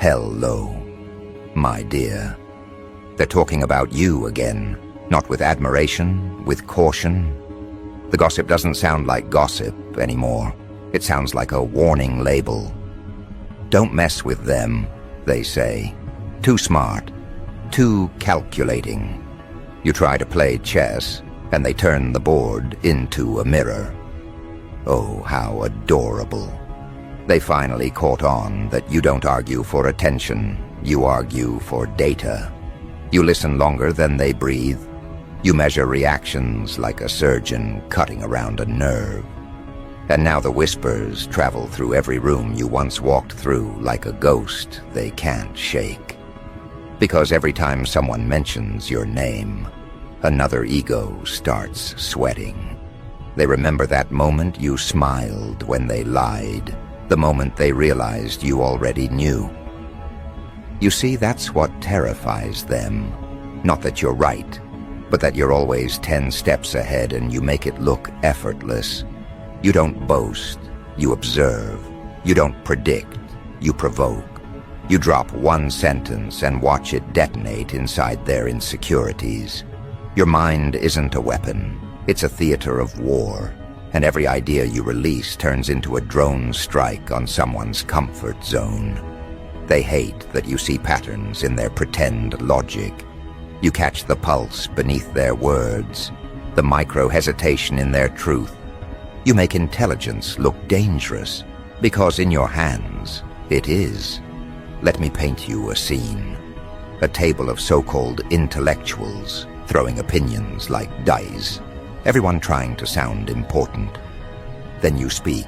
Hello, my dear. They're talking about you again, not with admiration, with caution. The gossip doesn't sound like gossip anymore. It sounds like a warning label. Don't mess with them, they say. Too smart, too calculating. You try to play chess, and they turn the board into a mirror. Oh, how adorable. They finally caught on that you don't argue for attention, you argue for data. You listen longer than they breathe. You measure reactions like a surgeon cutting around a nerve. And now the whispers travel through every room you once walked through like a ghost they can't shake. Because every time someone mentions your name, another ego starts sweating. They remember that moment you smiled when they lied, the moment they realized you already knew. You see, that's what terrifies them. Not that you're right, but that you're always 10 steps ahead and you make it look effortless. You don't boast, you observe. You don't predict, you provoke. You drop one sentence and watch it detonate inside their insecurities. Your mind isn't a weapon, it's a theater of war, and every idea you release turns into a drone strike on someone's comfort zone. They hate that you see patterns in their pretend logic. You catch the pulse beneath their words, the micro-hesitation in their truth. You make intelligence look dangerous, because in your hands, it is. Let me paint you a scene. A table of so-called intellectuals, throwing opinions like dice, everyone trying to sound important. Then you speak,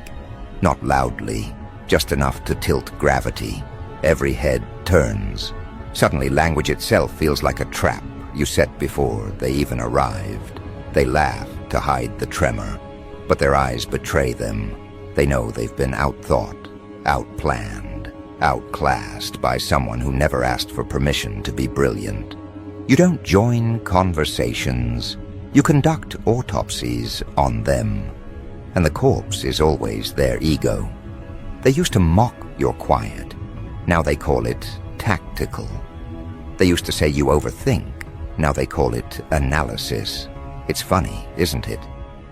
not loudly, just enough to tilt gravity. Every head turns. Suddenly language itself feels like a trap you set before they even arrived. They laugh to hide the tremor, but their eyes betray them. They know they've been outthought, outplanned, outclassed by someone who never asked for permission to be brilliant. You don't join conversations. You conduct autopsies on them. And the corpse is always their ego. They used to mock your quiet. Now they call it tactical. They used to say you overthink. Now they call it analysis. It's funny, isn't it?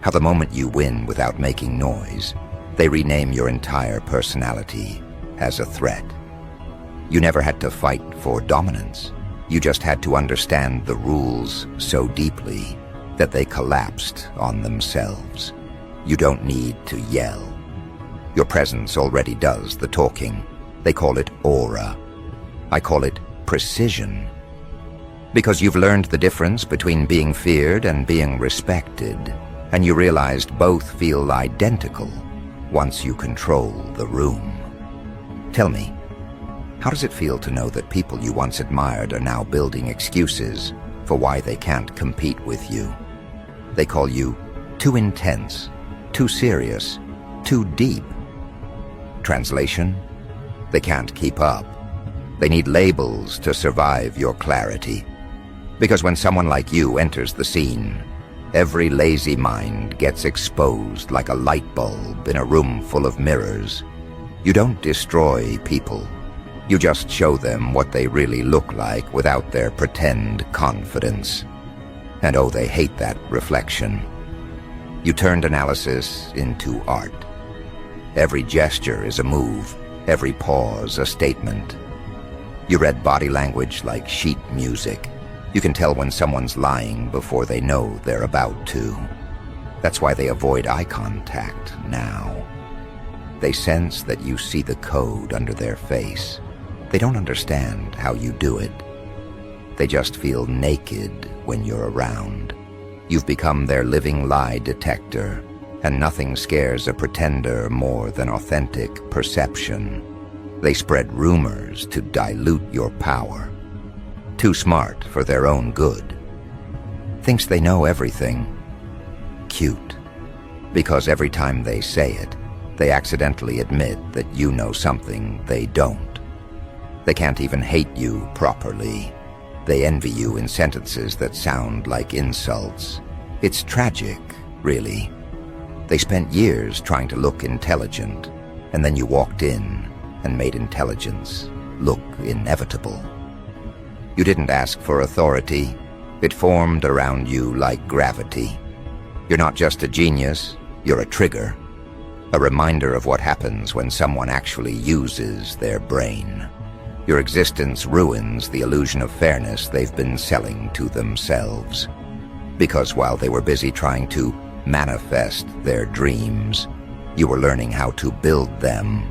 How the moment you win without making noise, they rename your entire personality as a threat. You never had to fight for dominance. You just had to understand the rules so deeply that they collapsed on themselves. You don't need to yell. Your presence already does the talking. They call it aura. I call it precision. Because you've learned the difference between being feared and being respected, and you realized both feel identical once you control the room. Tell me, how does it feel to know that people you once admired are now building excuses for why they can't compete with you? They call you too intense, too serious, too deep. Translation? They can't keep up. They need labels to survive your clarity. Because when someone like you enters the scene, every lazy mind gets exposed like a light bulb in a room full of mirrors. You don't destroy people. You just show them what they really look like without their pretend confidence. And oh, they hate that reflection. You turned analysis into art. Every gesture is a move, every pause a statement. You read body language like sheet music. You can tell when someone's lying before they know they're about to. That's why they avoid eye contact now. They sense that you see the code under their face. They don't understand how you do it. They just feel naked when you're around. You've become their living lie detector, and nothing scares a pretender more than authentic perception. They spread rumors to dilute your power. Too smart for their own good. Thinks they know everything. Cute. Because every time they say it, they accidentally admit that you know something they don't. They can't even hate you properly. They envy you in sentences that sound like insults. It's tragic, really. They spent years trying to look intelligent, and then you walked in and made intelligence look inevitable. You didn't ask for authority. It formed around you like gravity. You're not just a genius, you're a trigger. A reminder of what happens when someone actually uses their brain. Your existence ruins the illusion of fairness they've been selling to themselves. Because while they were busy trying to manifest their dreams, you were learning how to build them.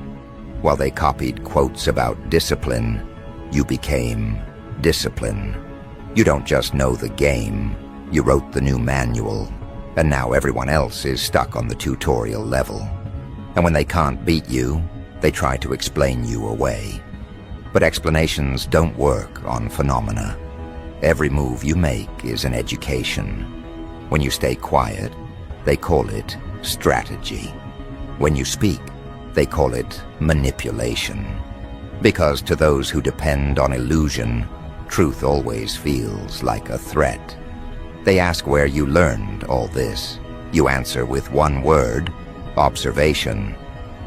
While they copied quotes about discipline, you became discipline. You don't just know the game, you wrote the new manual, and now everyone else is stuck on the tutorial level. And when they can't beat you, they try to explain you away. But explanations don't work on phenomena. Every move you make is an education. When you stay quiet, they call it strategy. When you speak, they call it manipulation. Because to those who depend on illusion, truth always feels like a threat. They ask where you learned all this. You answer with one word, observation,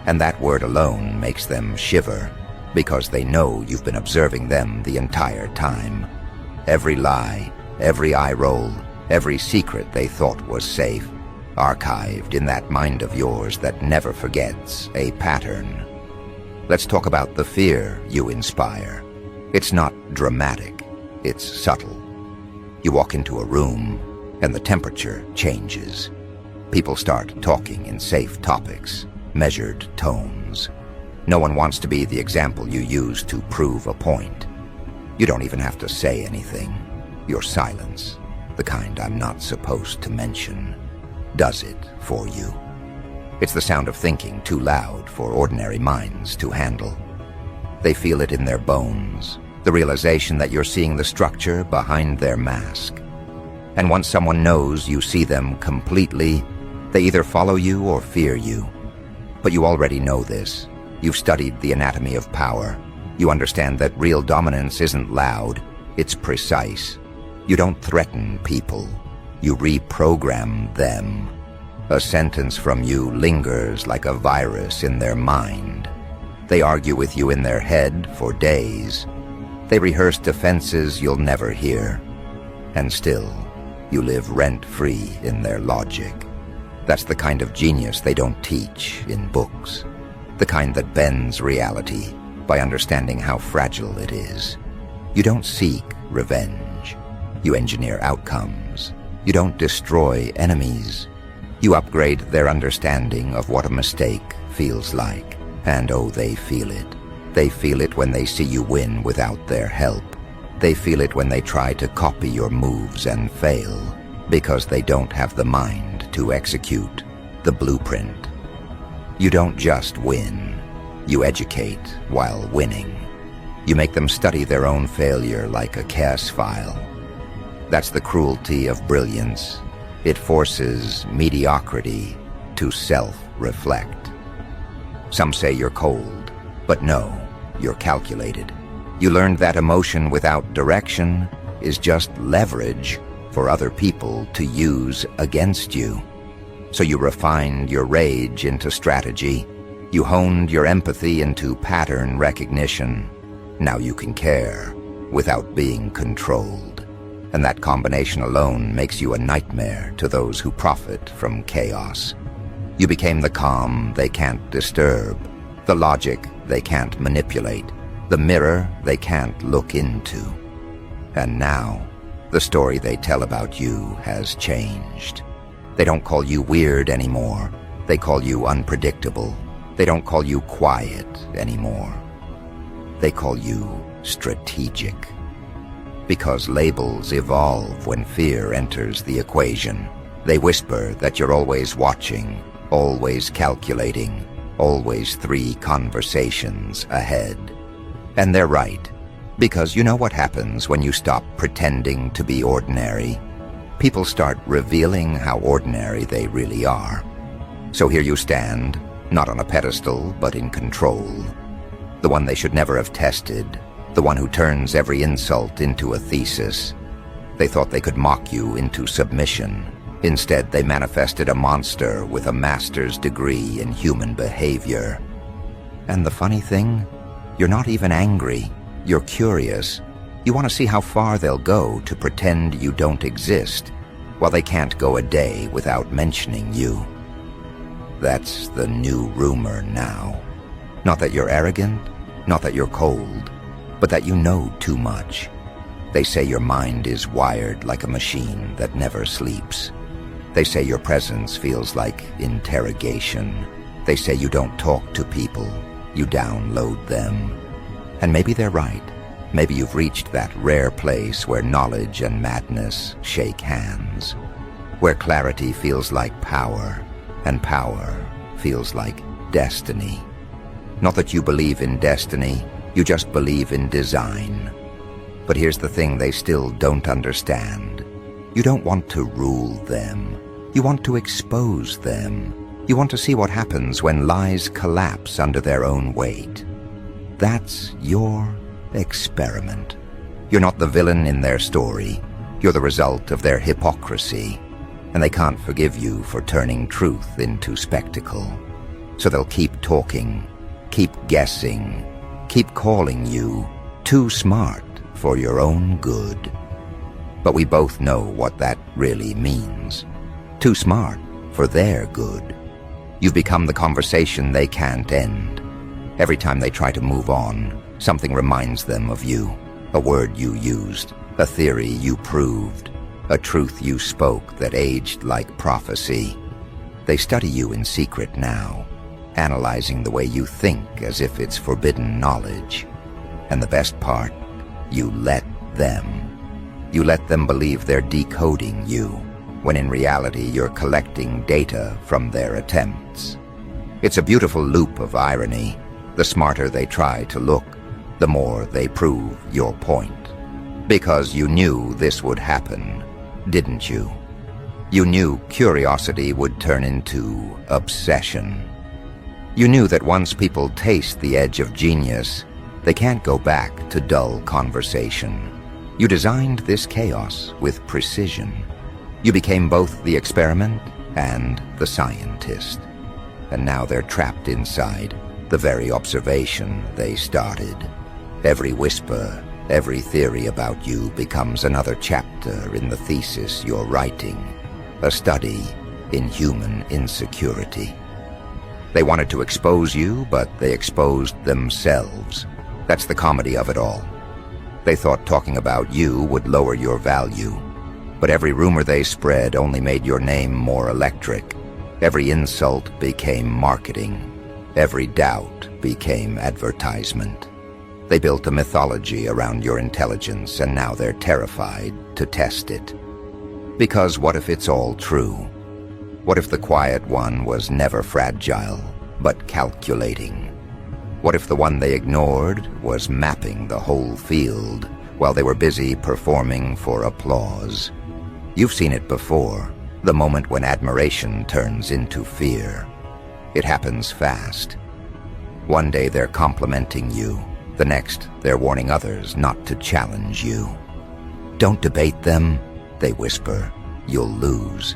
and that word alone makes them shiver, because they know you've been observing them the entire time. Every lie, every eye roll, every secret they thought was safe, archived in that mind of yours that never forgets a pattern. Let's talk about the fear you inspire. It's not dramatic, it's subtle. You walk into a room, and the temperature changes. People start talking in safe topics, measured tones. No one wants to be the example you use to prove a point. You don't even have to say anything. Your silence, the kind I'm not supposed to mention, does it for you. It's the sound of thinking too loud for ordinary minds to handle. They feel it in their bones, the realization that you're seeing the structure behind their mask. And once someone knows you see them completely, they either follow you or fear you. But you already know this. You've studied the anatomy of power. You understand that real dominance isn't loud, it's precise. You don't threaten people, you reprogram them. A sentence from you lingers like a virus in their mind. They argue with you in their head for days. They rehearse defenses you'll never hear. And still, you live rent-free in their logic. That's the kind of genius they don't teach in books. The kind that bends reality by understanding how fragile it is. You don't seek revenge. You engineer outcomes. You don't destroy enemies. You upgrade their understanding of what a mistake feels like. And oh, they feel it. They feel it when they see you win without their help. They feel it when they try to copy your moves and fail, because they don't have the mind to execute the blueprint. You don't just win. You educate while winning. You make them study their own failure like a case file. That's the cruelty of brilliance. It forces mediocrity to self-reflect. Some say you're cold, but no, you're calculated. You learned that emotion without direction is just leverage for other people to use against you. So you refined your rage into strategy. You honed your empathy into pattern recognition. Now you can care without being controlled. And that combination alone makes you a nightmare to those who profit from chaos. You became the calm they can't disturb, the logic they can't manipulate, the mirror they can't look into. And now, the story they tell about you has changed. They don't call you weird anymore. They call you unpredictable. They don't call you quiet anymore. They call you strategic. Because labels evolve when fear enters the equation. They whisper that you're always watching, always calculating, always 3 conversations ahead. And they're right, because you know what happens when you stop pretending to be ordinary. People start revealing how ordinary they really are. So here you stand, not on a pedestal, but in control. The one they should never have tested, the one who turns every insult into a thesis. They thought they could mock you into submission. Instead, they manifested a monster with a master's degree in human behavior. And the funny thing, you're not even angry. You're curious. You want to see how far they'll go to pretend you don't exist, while they can't go a day without mentioning you. That's the new rumor now. Not that you're arrogant, not that you're cold, but that you know too much. They say your mind is wired like a machine that never sleeps. They say your presence feels like interrogation. They say you don't talk to people, you download them. And maybe they're right. Maybe you've reached that rare place where knowledge and madness shake hands, where clarity feels like power, and power feels like destiny. Not that you believe in destiny, you just believe in design. But here's the thing they still don't understand. You don't want to rule them. You want to expose them. You want to see what happens when lies collapse under their own weight. That's your experiment. You're not the villain in their story. You're the result of their hypocrisy. And they can't forgive you for turning truth into spectacle. So they'll keep talking, keep guessing, keep calling you too smart for your own good. But we both know what that really means. Too smart for their good. You've become the conversation they can't end. Every time they try to move on, something reminds them of you. A word you used, a theory you proved, a truth you spoke that aged like prophecy. They study you in secret now, analyzing the way you think as if it's forbidden knowledge. And the best part, you let them. You let them believe they're decoding you, when in reality you're collecting data from their attempts. It's a beautiful loop of irony. The smarter they try to look, the more they prove your point. Because you knew this would happen, didn't you? You knew curiosity would turn into obsession. You knew that once people taste the edge of genius, they can't go back to dull conversation. You designed this chaos with precision. You became both the experiment and the scientist. And now they're trapped inside the very observation they started. Every whisper, every theory about you becomes another chapter in the thesis you're writing, a study in human insecurity. They wanted to expose you, but they exposed themselves. That's the comedy of it all. They thought talking about you would lower your value, but every rumor they spread only made your name more electric. Every insult became marketing. Every doubt became advertisement. They built a mythology around your intelligence, and now they're terrified to test it. Because what if it's all true? What if the quiet one was never fragile, but calculating? What if the one they ignored was mapping the whole field while they were busy performing for applause? You've seen it before, the moment when admiration turns into fear. It happens fast. One day they're complimenting you. The next, they're warning others not to challenge you. Don't debate them, they whisper. You'll lose.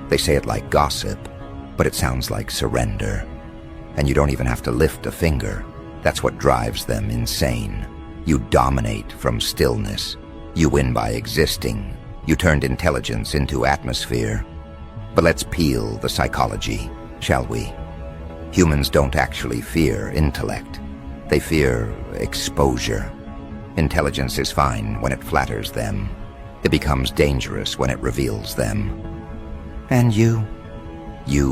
They say it like gossip, but it sounds like surrender. And you don't even have to lift a finger. That's what drives them insane. You dominate from stillness. You win by existing. You turned intelligence into atmosphere. But let's peel the psychology, shall we? Humans don't actually fear intellect. They fear exposure. Intelligence is fine when it flatters them. It becomes dangerous when it reveals them. And you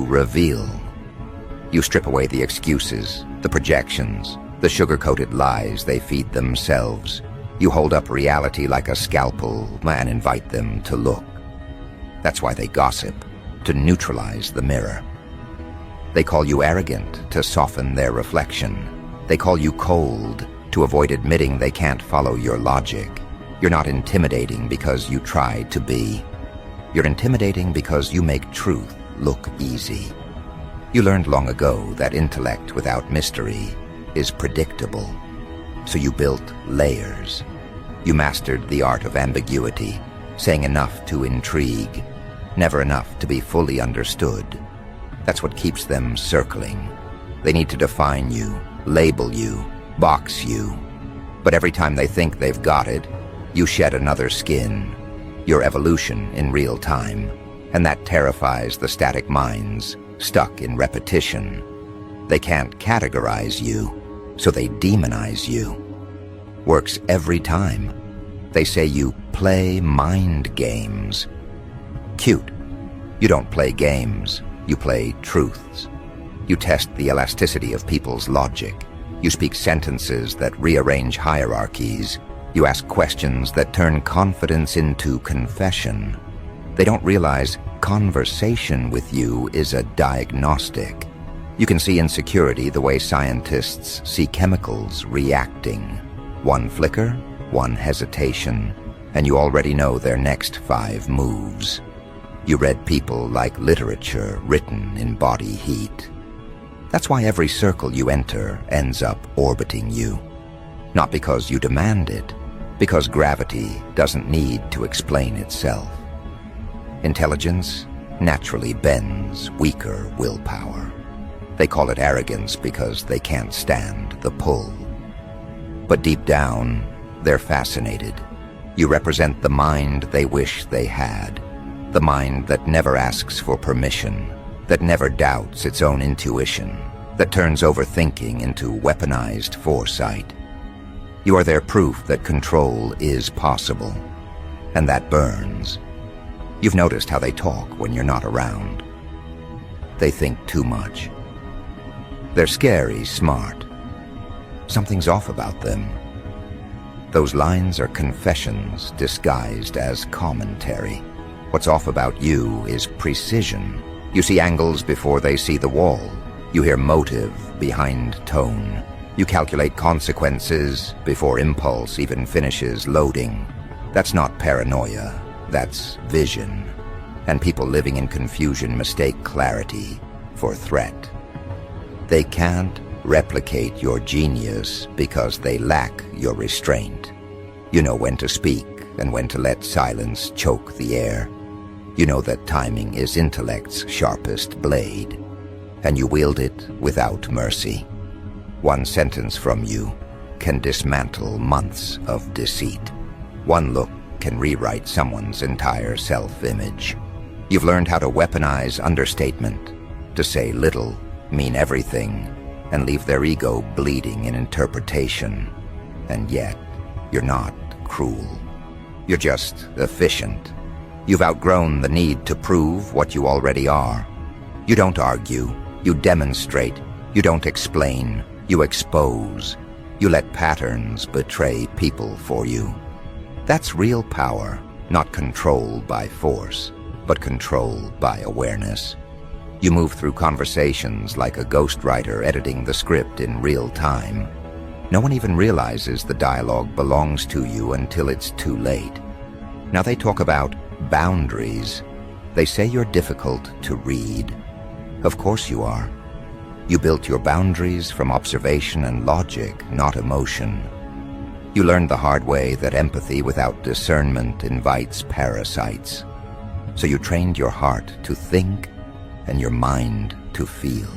reveal. You strip away the excuses, the projections, the sugar-coated lies they feed themselves. You hold up reality like a scalpel and invite them to look. That's why they gossip, to neutralize the mirror. They call you arrogant to soften their reflection. They call you cold to avoid admitting they can't follow your logic. You're not intimidating because you try to be. You're intimidating because you make truth look easy. You learned long ago that intellect without mystery is predictable. So you built layers. You mastered the art of ambiguity, saying enough to intrigue, never enough to be fully understood. That's what keeps them circling. They need to define you, label you, box you. But every time they think they've got it, you shed another skin, your evolution in real time, and that terrifies the static minds stuck in repetition. They can't categorize you, so they demonize you. Works every time. They say you play mind games. Cute. You don't play games, you play truths. You test the elasticity of people's logic. You speak sentences that rearrange hierarchies. You ask questions that turn confidence into confession. They don't realize conversation with you is a diagnostic. You can see insecurity the way scientists see chemicals reacting. One flicker, one hesitation, and you already know their next 5 moves. You read people like literature written in body heat. That's why every circle you enter ends up orbiting you. Not because you demand it, because gravity doesn't need to explain itself. Intelligence naturally bends weaker willpower. They call it arrogance because they can't stand the pull. But deep down, they're fascinated. You represent the mind they wish they had, the mind that never asks for permission, that never doubts its own intuition, that turns overthinking into weaponized foresight. You are their proof that control is possible, and that burns. You've noticed how they talk when you're not around. They think too much. They're scary smart. Something's off about them. Those lines are confessions disguised as commentary. What's off about you is precision. You see angles before they see the wall. You hear motive behind tone. You calculate consequences before impulse even finishes loading. That's not paranoia, that's vision. And people living in confusion mistake clarity for threat. They can't replicate your genius because they lack your restraint. You know when to speak and when to let silence choke the air. You know that timing is intellect's sharpest blade, and you wield it without mercy. One sentence from you can dismantle months of deceit. One look can rewrite someone's entire self-image. You've learned how to weaponize understatement, to say little, mean everything, and leave their ego bleeding in interpretation. And yet, you're not cruel. You're just efficient. You've outgrown the need to prove what you already are. You don't argue, you demonstrate. You don't explain, you expose. You let patterns betray people for you. That's real power, not control by force, but control by awareness. You move through conversations like a ghostwriter editing the script in real time. No one even realizes the dialogue belongs to you until it's too late. Now they talk about boundaries. They say you're difficult to read. Of course you are. You built your boundaries from observation and logic, not emotion. You learned the hard way that empathy without discernment invites parasites. So you trained your heart to think and your mind to feel.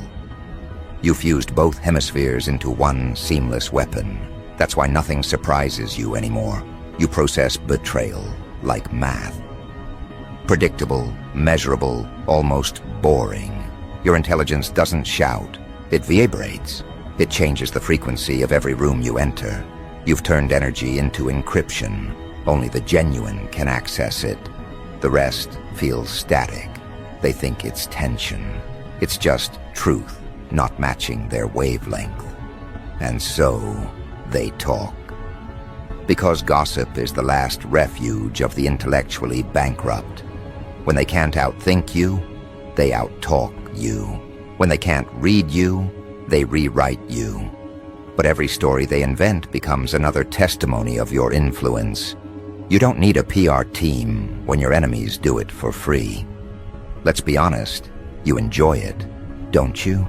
You fused both hemispheres into one seamless weapon. That's why nothing surprises you anymore. You process betrayal like math. Predictable, measurable, almost boring. Your intelligence doesn't shout, it vibrates. It changes the frequency of every room you enter. You've turned energy into encryption. Only the genuine can access it. The rest feels static. They think it's tension. It's just truth, not matching their wavelength. And so, they talk. Because gossip is the last refuge of the intellectually bankrupt. When they can't outthink you, they outtalk you. When they can't read you, they rewrite you. But every story they invent becomes another testimony of your influence. You don't need a PR team when your enemies do it for free. Let's be honest, you enjoy it, don't you?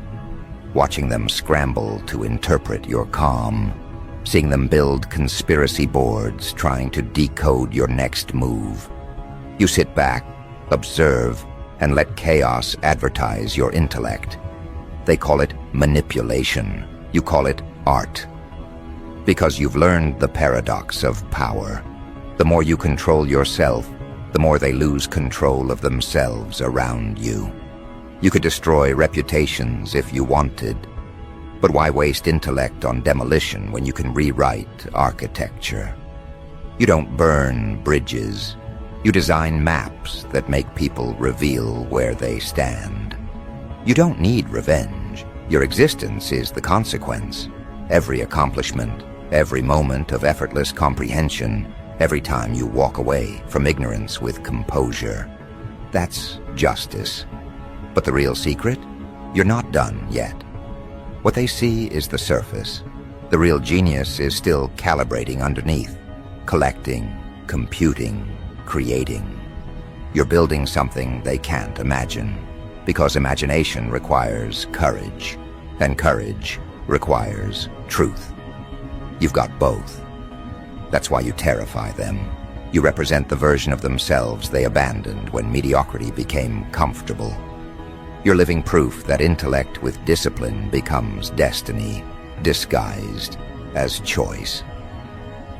Watching them scramble to interpret your calm, seeing them build conspiracy boards trying to decode your next move. You sit back, observe, and let chaos advertise your intellect. They call it manipulation. You call it art. Because you've learned the paradox of power. The more you control yourself, the more they lose control of themselves around you. You could destroy reputations if you wanted, but why waste intellect on demolition when you can rewrite architecture? You don't burn bridges. You design maps that make people reveal where they stand. You don't need revenge. Your existence is the consequence. Every accomplishment, every moment of effortless comprehension, every time you walk away from ignorance with composure. That's justice. But the real secret? You're not done yet. What they see is the surface. The real genius is still calibrating underneath, collecting, computing, creating. You're building something they can't imagine, because imagination requires courage, and courage requires truth. You've got both. That's why you terrify them. You represent the version of themselves they abandoned when mediocrity became comfortable. You're living proof that intellect with discipline becomes destiny, disguised as choice.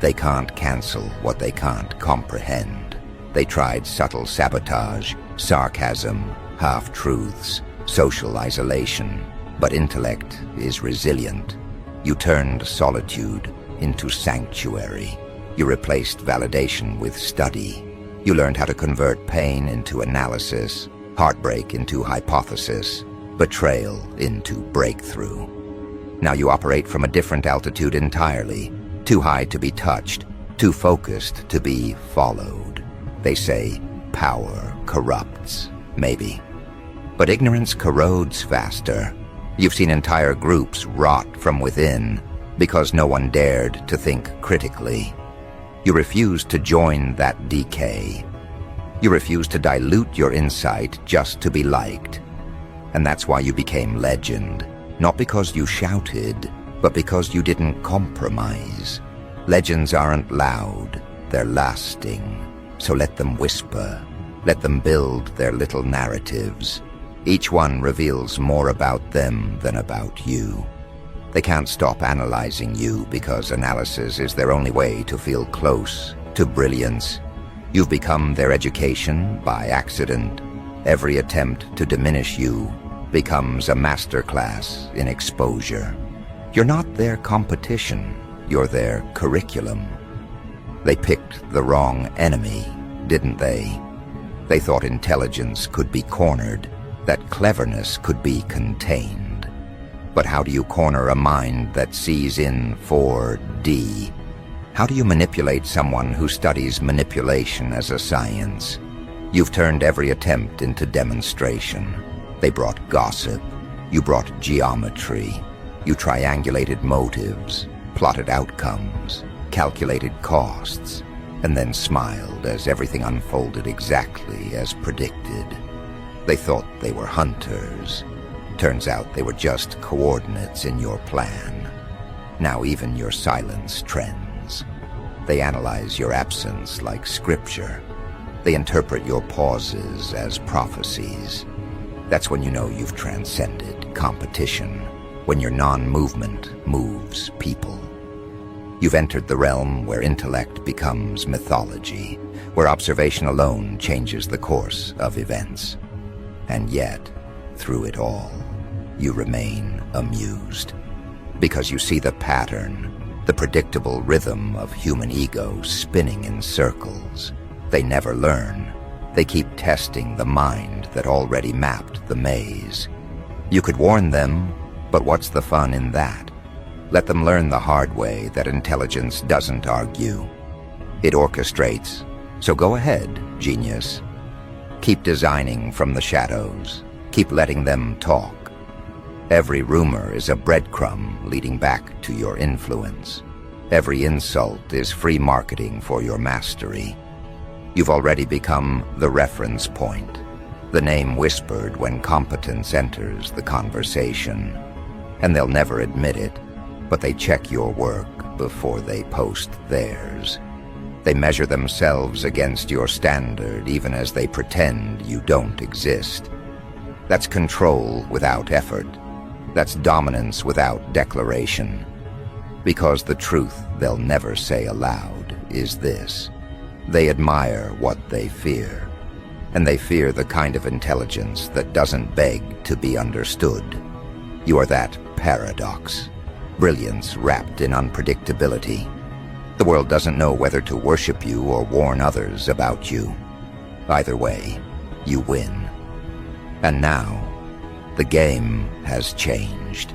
They can't cancel what they can't comprehend. They tried subtle sabotage, sarcasm, half-truths, social isolation, but intellect is resilient. You turned solitude into sanctuary. You replaced validation with study. You learned how to convert pain into analysis, heartbreak into hypothesis, betrayal into breakthrough. Now you operate from a different altitude entirely, too high to be touched, too focused to be followed. They say power corrupts, maybe. But ignorance corrodes faster. You've seen entire groups rot from within because no one dared to think critically. You refused to join that decay. You refused to dilute your insight just to be liked. And that's why you became legend. Not because you shouted, but because you didn't compromise. Legends aren't loud, they're lasting. So let them whisper. Let them build their little narratives. Each one reveals more about them than about you. They can't stop analyzing you because analysis is their only way to feel close to brilliance. You've become their education by accident. Every attempt to diminish you becomes a masterclass in exposure. You're not their competition, you're their curriculum. They picked the wrong enemy, didn't they? They thought intelligence could be cornered, that cleverness could be contained. But how do you corner a mind that sees in 4D? How do you manipulate someone who studies manipulation as a science? You've turned every attempt into demonstration. They brought gossip. You brought geometry. You triangulated motives, plotted outcomes, calculated costs, and then smiled as everything unfolded exactly as predicted. They thought they were hunters. Turns out they were just coordinates in your plan. Now even your silence trends. They analyze your absence like scripture. They interpret your pauses as prophecies. That's when you know you've transcended competition, when your non-movement moves people. You've entered the realm where intellect becomes mythology, where observation alone changes the course of events. And yet, through it all, you remain amused, because you see the pattern, the predictable rhythm of human ego spinning in circles. They never learn. They keep testing the mind that already mapped the maze. You could warn them, but what's the fun in that? Let them learn the hard way that intelligence doesn't argue. It orchestrates. So go ahead, genius. Keep designing from the shadows. Keep letting them talk. Every rumor is a breadcrumb leading back to your influence. Every insult is free marketing for your mastery. You've already become the reference point, the name whispered when competence enters the conversation. And they'll never admit it, but they check your work before they post theirs. They measure themselves against your standard even as they pretend you don't exist. That's control without effort. That's dominance without declaration. Because the truth they'll never say aloud is this: they admire what they fear. And they fear the kind of intelligence that doesn't beg to be understood. You are that paradox. Brilliance wrapped in unpredictability. The world doesn't know whether to worship you or warn others about you. Either way, you win. And now, the game has changed.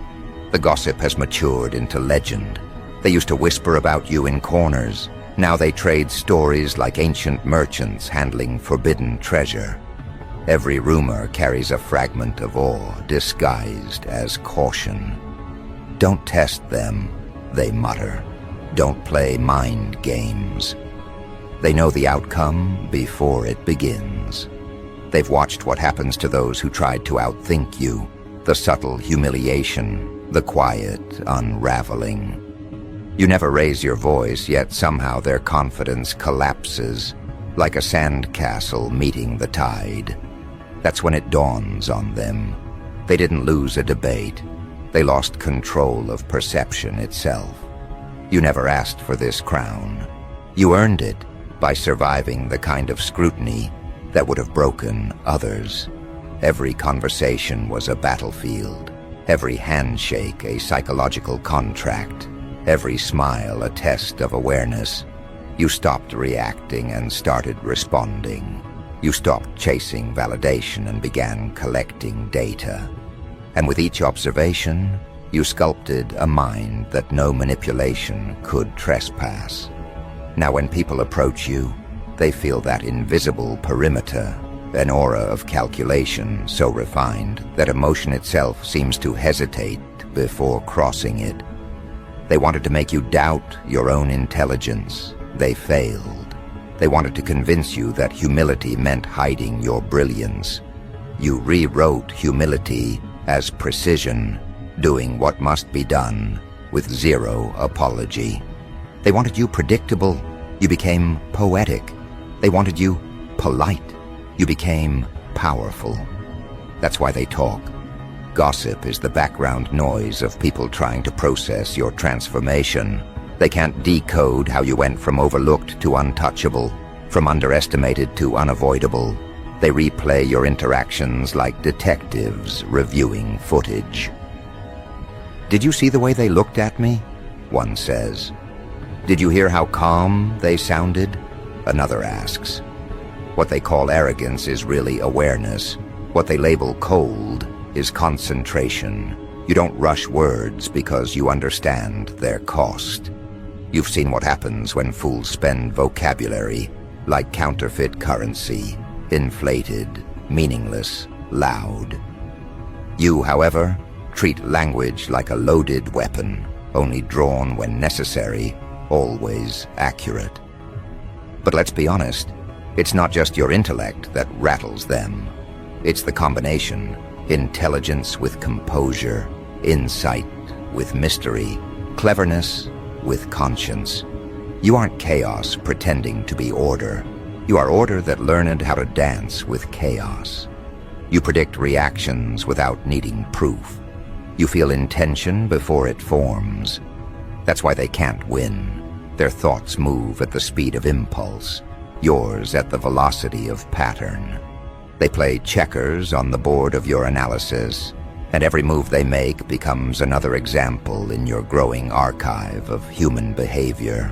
The gossip has matured into legend. They used to whisper about you in corners. Now they trade stories like ancient merchants handling forbidden treasure. Every rumor carries a fragment of awe disguised as caution. Don't test them, they mutter. Don't play mind games. They know the outcome before it begins. They've watched what happens to those who tried to outthink you, the subtle humiliation, the quiet unraveling. You never raise your voice, yet somehow their confidence collapses, like a sandcastle meeting the tide. That's when it dawns on them. They didn't lose a debate. They lost control of perception itself. You never asked for this crown. You earned it by surviving the kind of scrutiny that would have broken others. Every conversation was a battlefield. Every handshake a psychological contract. Every smile a test of awareness. You stopped reacting and started responding. You stopped chasing validation and began collecting data. And with each observation, you sculpted a mind that no manipulation could trespass. Now when people approach you, they feel that invisible perimeter, an aura of calculation so refined that emotion itself seems to hesitate before crossing it. They wanted to make you doubt your own intelligence. They failed. They wanted to convince you that humility meant hiding your brilliance. You rewrote humility as precision, doing what must be done with zero apology. They wanted you predictable. You became poetic. They wanted you polite. You became powerful. That's why they talk. Gossip is the background noise of people trying to process your transformation. They can't decode how you went from overlooked to untouchable, from underestimated to unavoidable. They replay your interactions like detectives reviewing footage. "Did you see the way they looked at me?" one says. "Did you hear how calm they sounded?" another asks. What they call arrogance is really awareness. What they label cold is concentration. You don't rush words because you understand their cost. You've seen what happens when fools spend vocabulary like counterfeit currency, inflated, meaningless, loud. You, however, treat language like a loaded weapon, only drawn when necessary, always accurate. But let's be honest, it's not just your intellect that rattles them. It's the combination: intelligence with composure, insight with mystery, cleverness with conscience. You aren't chaos pretending to be order. You are order that learned how to dance with chaos. You predict reactions without needing proof. You feel intention before it forms. That's why they can't win. Their thoughts move at the speed of impulse, yours at the velocity of pattern. They play checkers on the board of your analysis, and every move they make becomes another example in your growing archive of human behavior.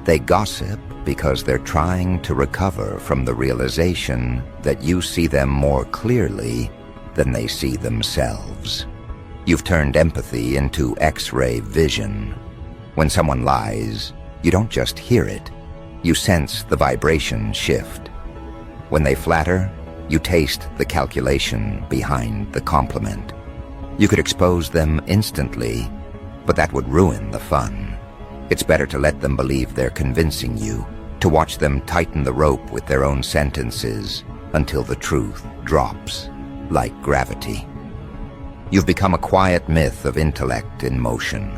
They gossip because they're trying to recover from the realization that you see them more clearly than they see themselves. You've turned empathy into X-ray vision. When someone lies, you don't just hear it, you sense the vibration shift. When they flatter, you taste the calculation behind the compliment. You could expose them instantly, but that would ruin the fun. It's better to let them believe they're convincing you, to watch them tighten the rope with their own sentences until the truth drops, like gravity. You've become a quiet myth of intellect in motion.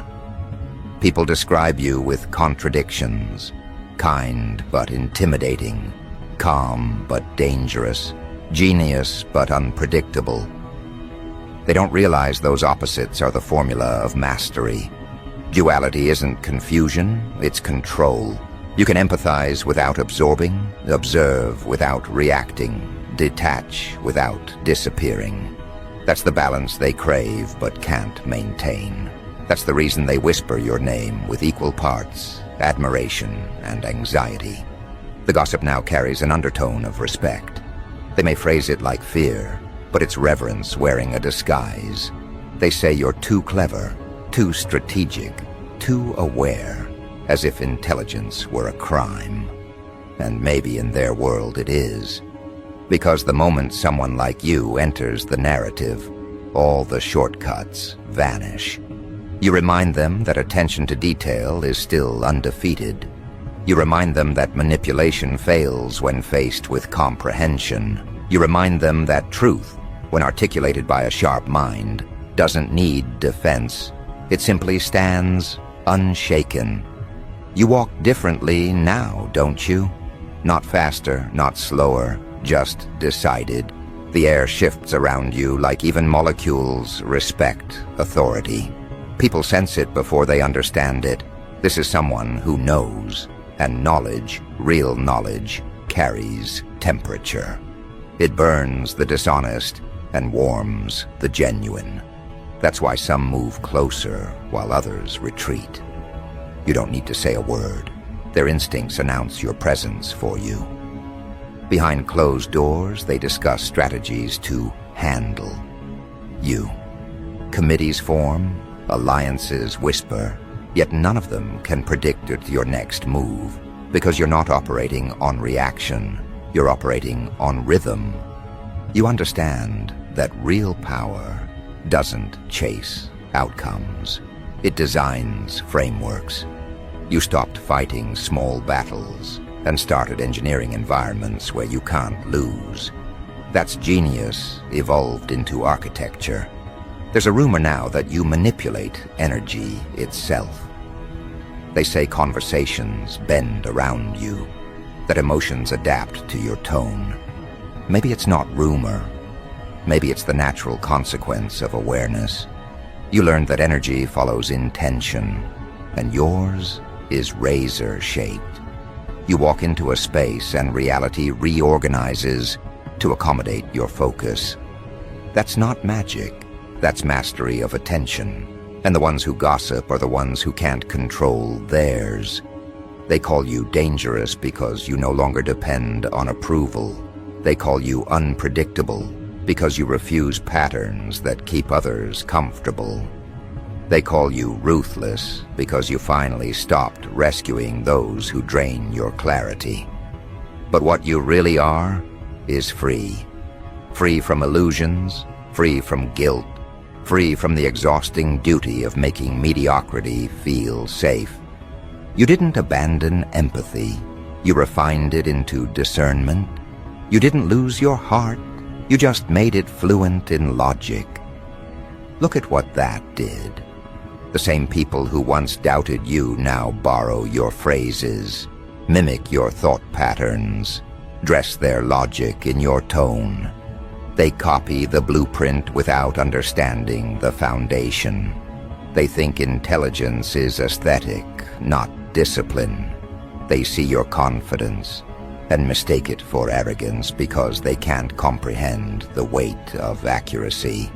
People describe you with contradictions, kind but intimidating, calm but dangerous, genius but unpredictable. They don't realize those opposites are the formula of mastery. Duality isn't confusion, it's control. You can empathize without absorbing, observe without reacting, detach without disappearing. That's the balance they crave but can't maintain. That's the reason they whisper your name with equal parts admiration and anxiety. The gossip now carries an undertone of respect. They may phrase it like fear, but it's reverence wearing a disguise. They say you're too clever, too strategic, too aware, as if intelligence were a crime. And maybe in their world it is. Because the moment someone like you enters the narrative, all the shortcuts vanish. You remind them that attention to detail is still undefeated. You remind them that manipulation fails when faced with comprehension. You remind them that truth, when articulated by a sharp mind, doesn't need defense. It simply stands unshaken. You walk differently now, don't you? Not faster, not slower, just decided. The air shifts around you like even molecules respect authority. People sense it before they understand it. This is someone who knows, and knowledge, real knowledge, carries temperature. It burns the dishonest and warms the genuine. That's why some move closer while others retreat. You don't need to say a word. Their instincts announce your presence for you. Behind closed doors, they discuss strategies to handle you. Committees form, alliances whisper, yet none of them can predict your next move, because you're not operating on reaction, you're operating on rhythm. You understand that real power doesn't chase outcomes. It designs frameworks. You stopped fighting small battles and started engineering environments where you can't lose. That's genius evolved into architecture. There's a rumor now that you manipulate energy itself. They say conversations bend around you, that emotions adapt to your tone. Maybe it's not rumor. Maybe it's the natural consequence of awareness. You learned that energy follows intention, and yours is razor-shaped. You walk into a space and reality reorganizes to accommodate your focus. That's not magic. That's mastery of attention. And the ones who gossip are the ones who can't control theirs. They call you dangerous because you no longer depend on approval. They call you unpredictable because you refuse patterns that keep others comfortable. They call you ruthless because you finally stopped rescuing those who drain your clarity. But what you really are is free. Free from illusions, free from guilt, free from the exhausting duty of making mediocrity feel safe. You didn't abandon empathy. You refined it into discernment. You didn't lose your heart. You just made it fluent in logic. Look at what that did. The same people who once doubted you now borrow your phrases, mimic your thought patterns, dress their logic in your tone. They copy the blueprint without understanding the foundation. They think intelligence is aesthetic, not discipline. They see your confidence and mistake it for arrogance because they can't comprehend the weight of accuracy.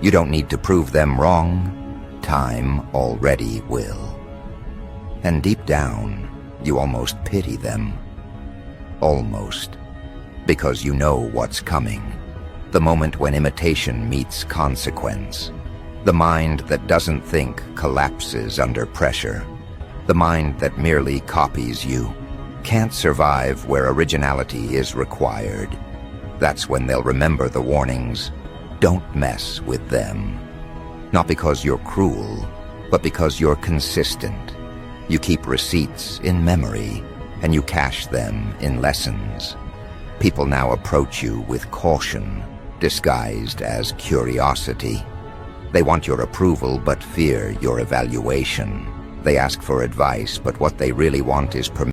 You don't need to prove them wrong. Time already will. And deep down, you almost pity them. Almost. Because you know what's coming. The moment when imitation meets consequence. The mind that doesn't think collapses under pressure. The mind that merely copies you can't survive where originality is required. That's when they'll remember the warnings. Don't mess with them. Not because you're cruel, but because you're consistent. You keep receipts in memory, and you cache them in lessons. People now approach you with caution, disguised as curiosity. They want your approval but fear your evaluation. They ask for advice, but what they really want is permission.